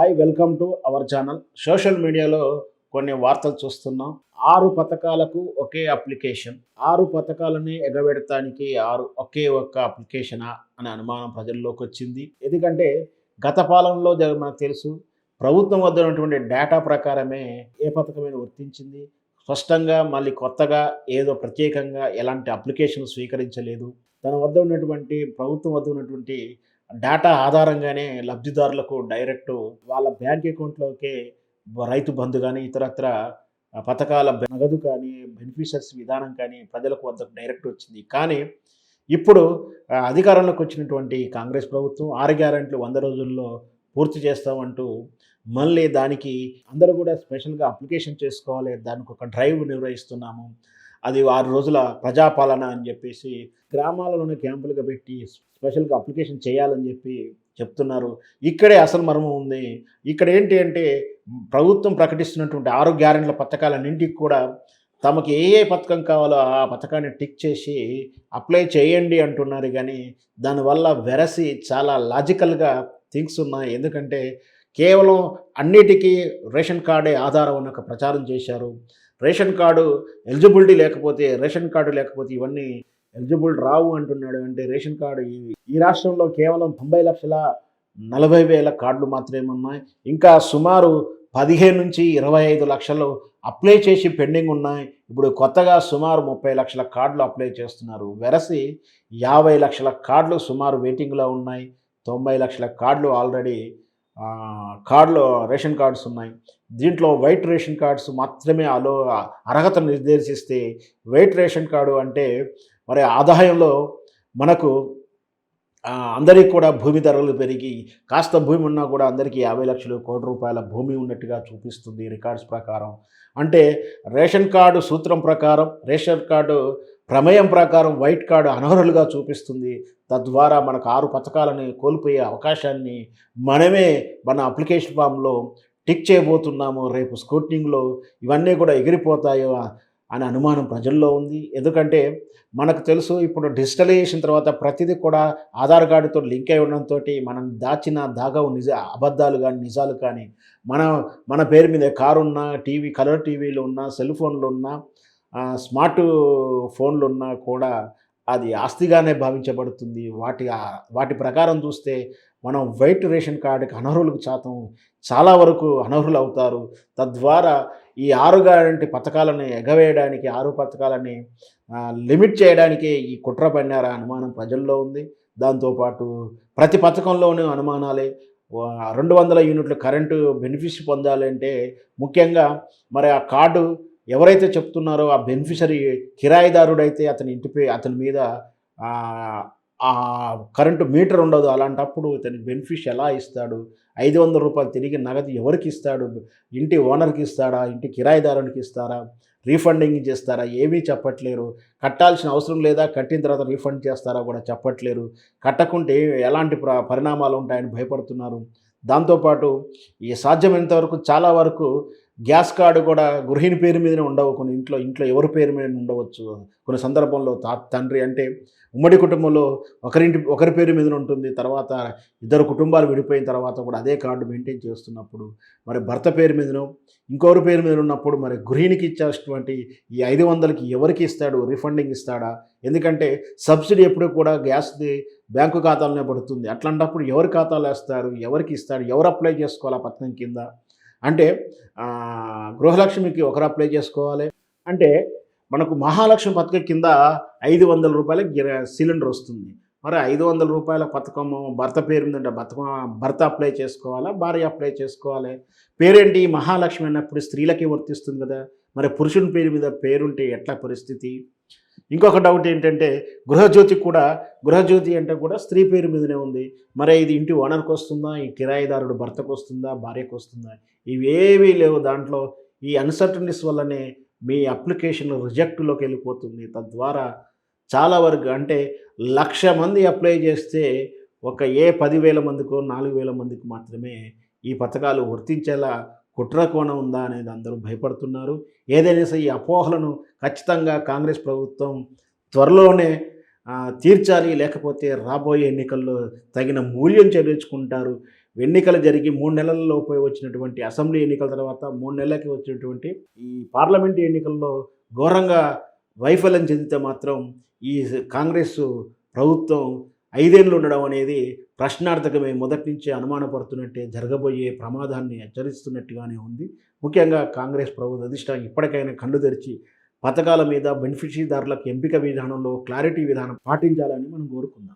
Hi welcome to our channel. Social మీడియాలో కొన్ని వార్తలు చూస్తున్నాం. 6 పథకాలకు ఒకే అప్లికేషన్. 6 పథకాలని ఎగబెడటానికి ఒకే ఒక్క అప్లికేషనా అనే అనుమానం ప్రజల్లోకొచ్చింది. ఎందుకంటే గత పాలనలో మనకు తెలుసు. ప్రభుత్వం వద్ద ఉన్నటువంటి డేటా ప్రకారమే ఏ పథకమైనా వర్తించింది. స్పష్టంగా మళ్ళీ కొత్తగా ఏదో ప్రత్యేకంగా ఎలాంటి అప్లికేషన్ స్వీకరించలేదు. తన వద్ద ఉన్నటువంటి ప్రభుత్వం వద్ద ఉన్నటువంటి డేటా ఆధారంగానే లబ్ధిదారులకు డైరెక్టు వాళ్ళ బ్యాంక్ అకౌంట్‌లోకే రైతు బంధు గాని, ఇతరత్ర పథకాల నగదు కానీ, బెనిఫిషరీస్ విధానం కానీ ప్రజలకు వద్దకు డైరెక్ట్ వచ్చింది. కానీ ఇప్పుడు అధికారంలోకి వచ్చినటువంటి కాంగ్రెస్ ప్రభుత్వం 6 గ్యారెంటీలు 100 రోజుల్లో పూర్తి చేస్తామంటూ మళ్ళీ దానికి అందరూ కూడా స్పెషల్‌గా అప్లికేషన్ చేసుకోవాలి. దానికొక డ్రైవ్ నిర్వహిస్తున్నాము. అది 6 రోజుల ప్రజాపాలన అని చెప్పేసి గ్రామాలలోనే క్యాంపులుగా పెట్టి స్పెషల్‌గా అప్లికేషన్ చేయాలని చెప్పి చెప్తున్నారు. ఇక్కడే అసలు మర్మం ఉంది. ఇక్కడ ఏంటి అంటే ప్రభుత్వం ప్రకటిస్తున్నటువంటి 6 గ్యారెంటీల పథకాలన్నింటికి కూడా తమకు ఏ ఏ పథకం కావాలో ఆ పథకాన్ని టిక్ చేసి అప్లై చేయండి అంటున్నారు గానీ, దానివల్ల వెరసి చాలా లాజికల్‌గా థింగ్స్ ఉన్నాయి. ఎందుకంటే కేవలం అన్నిటికీ రేషన్ కార్డే ఆధారం అని ఒక ప్రచారం చేశారు. రేషన్ కార్డు రేషన్ కార్డు లేకపోతే ఇవన్నీ ఎలిజిబుల్ రావు అంటున్నాడు. అంటే రేషన్ కార్డు ఈ రాష్ట్రంలో కేవలం 90,40,000 కార్డులు మాత్రమే ఉన్నాయి. ఇంకా సుమారు 15-25 లక్షలు అప్లై చేసి పెండింగ్ ఉన్నాయి. ఇప్పుడు కొత్తగా సుమారు 30 లక్షల కార్డులు అప్లై చేస్తున్నారు. వెరసి 50 లక్షల కార్డులు సుమారు వెయిటింగ్‌లో ఉన్నాయి. 90 లక్షల కార్డులు ఆల్రెడీ రేషన్ కార్డ్స్ ఉన్నాయి. దీంట్లో వైట్ రేషన్ కార్డ్స్ మాత్రమే అర్హత నిర్దేశిస్తే వైట్ రేషన్ కార్డు అంటే మరి ఆదాయంలో మనకు అందరికి కూడా భూమి ధరలు పెరిగి కాస్త భూమి ఉన్నా కూడా అందరికీ 50 లక్షలు, కోటి రూపాయల భూమి ఉన్నట్టుగా చూపిస్తుంది రికార్డ్స్ ప్రకారం. అంటే రేషన్ కార్డు సూత్రం ప్రకారం, రేషన్ కార్డు ప్రమేయం ప్రకారం వైట్ కార్డు అనర్హులుగా చూపిస్తుంది. తద్వారా మనకు 6 పథకాలని కోల్పోయే అవకాశాన్ని మనమే మన అప్లికేషన్ ఫామ్‌లో టిక్ చేయబోతున్నాము. రేపు స్క్రూటినింగ్‌లో ఇవన్నీ కూడా ఎగిరిపోతాయో అనే అనుమానం ప్రజల్లో ఉంది. ఎందుకంటే మనకు తెలుసు ఇప్పుడు డిజిటలైజేషన్ తర్వాత ప్రతిదీ కూడా ఆధార్ కార్డుతో లింక్ అయి ఉండడంతోటి మనం దాచిన దాగవు అబద్ధాలు కానీ, నిజాలు కానీ మన పేరు మీద కారున్నా, కలర్ టీవీలు ఉన్నా, సెల్ ఫోన్లు ఉన్నా, స్మార్ట్ ఫోన్లు ఉన్నా కూడా అది ఆస్తిగానే భావించబడుతుంది. వాటి ప్రకారం చూస్తే మనం వైట్ రేషన్ కార్డుకి అనర్హులకు శాతం చాలా వరకు అనర్హులు అవుతారు. తద్వారా ఈ 6 గ్యారంటీ పథకాలను ఎగవేయడానికి, 6 పథకాలని లిమిట్ చేయడానికే ఈ కుట్ర పన్నారా అనుమానం ప్రజల్లో ఉంది. దాంతోపాటు ప్రతి పథకంలోనూ అనుమానాలే. 200 యూనిట్ల కరెంటు బెనిఫిట్ పొందాలంటే ముఖ్యంగా మరి ఆ కార్డు ఎవరైతే చెప్తున్నారో ఆ బెనిఫిషరీ కిరాయిదారుడైతే అతని మీద కరెంటు మీటర్ ఉండదు. అలాంటప్పుడు ఇతనికి బెనిఫిట్ ఎలా ఇస్తాడు? 500 రూపాయలు తిరిగి నగదు ఎవరికి ఇస్తాడు? ఇంటి ఓనర్‌కి ఇస్తాడా? ఇంటి కిరాయిదారునికి ఇస్తారా? రీఫండింగ్ చేస్తారా? ఏమీ చెప్పట్లేరు. కట్టాల్సిన అవసరం లేదా? కట్టిన తర్వాత రీఫండ్ చేస్తారా కూడా చెప్పట్లేరు. కట్టకుంటే ఎలాంటి పరిణామాలు ఉంటాయని భయపడుతున్నారు. దాంతోపాటు సాధ్యమైనంత వరకు చాలా వరకు గ్యాస్ కార్డు కూడా గృహిణి పేరు మీదనే ఉండవు. కొన్ని ఇంట్లో ఎవరి పేరు మీద ఉండవచ్చు. కొన్ని సందర్భంలో తండ్రి అంటే ఉమ్మడి కుటుంబంలో ఒకరి పేరు మీదనే ఉంటుంది. తర్వాత ఇద్దరు కుటుంబాలు విడిపోయిన తర్వాత కూడా అదే కార్డు మెయింటైన్ చేస్తున్నప్పుడు మరి భర్త పేరు మీదనో ఇంకొకరి పేరు మీద ఉన్నప్పుడు మరి గృహిణికి ఇచ్చేటువంటి ఈ 500కి ఎవరికి ఇస్తాడు? రీఫండింగ్ ఇస్తాడా? ఎందుకంటే సబ్సిడీ ఎప్పుడు కూడా గ్యాస్‌ది బ్యాంకు ఖాతాలోనే పడుతుంది. అట్లాంటప్పుడు ఎవరి ఖాతాలో వేస్తారు? ఎవరికి ఇస్తాడు? ఎవరు అప్లై చేసుకోవాలి ఆ పథకం కింద? అంటే గృహలక్ష్మికి ఒకరు అప్లై చేసుకోవాలి. అంటే మనకు మహాలక్ష్మి పథకం కింద రూ. 500 సిలిండర్ వస్తుంది. మరి రూ. 500 పథకము భర్త పేరు మీదంటే భర్త అప్లై చేసుకోవాలా? భార్య అప్లై చేసుకోవాలి? పేరేంటి మహాలక్ష్మి అన్నప్పుడు స్త్రీలకే వర్తిస్తుంది కదా! మరి పురుషుని పేరు మీద పేరుంటే ఎట్లా పరిస్థితి? ఇంకొక డౌట్ ఏంటంటే గృహజ్యోతి అంటే కూడా స్త్రీ పేరు మీదనే ఉంది. మరి ఇది ఇంటి ఓనర్‌కి వస్తుందా? ఈ కిరాయిదారుడు భర్తకు వస్తుందా? భార్యకు వస్తుందా? ఇవేవీ లేవు దాంట్లో. ఈ అన్‌సర్టనిటీస్ వల్లనే మీ అప్లికేషన్ రిజెక్ట్‌లోకి వెళ్ళిపోతుంది. తద్వారా చాలా వరకు అంటే 1,00,000 మంది అప్లై చేస్తే 10,000 మందికో, 4,000 మందికి మాత్రమే ఈ పథకాలు వర్తించేలా కుట్ర కోణం ఉందా అనేది అందరూ భయపడుతున్నారు. ఏదైనా సరే ఈ అపోహలను ఖచ్చితంగా కాంగ్రెస్ ప్రభుత్వం త్వరలోనే తీర్చాలి. లేకపోతే రాబోయే ఎన్నికల్లో తగిన మూల్యం చెల్లించుకుంటారు. ఎన్నికలు జరిగి 3 నెలలలోపే వచ్చినటువంటి అసెంబ్లీ ఎన్నికల తర్వాత 3 నెలలకి వచ్చినటువంటి ఈ పార్లమెంటు ఎన్నికల్లో ఘోరంగా వైఫల్యం చెందితే మాత్రం ఈ కాంగ్రెస్ ప్రభుత్వం 5 ఏళ్ళు ఉండడం అనేది ప్రశ్నార్థకమే. మొదటి నుంచే అనుమానపడుతున్నట్టే, జరగబోయే ప్రమాదాన్ని హెచ్చరిస్తున్నట్టుగానే ఉంది. ముఖ్యంగా కాంగ్రెస్ ప్రభుత్వ అధిష్టానం ఇప్పటికైనా కళ్ళు తెరిచి పథకాల మీద బెనిఫిషరీదారులకు ఎంపిక విధానంలో క్లారిటీ విధానం పాటించాలని మనం కోరుకుందాం.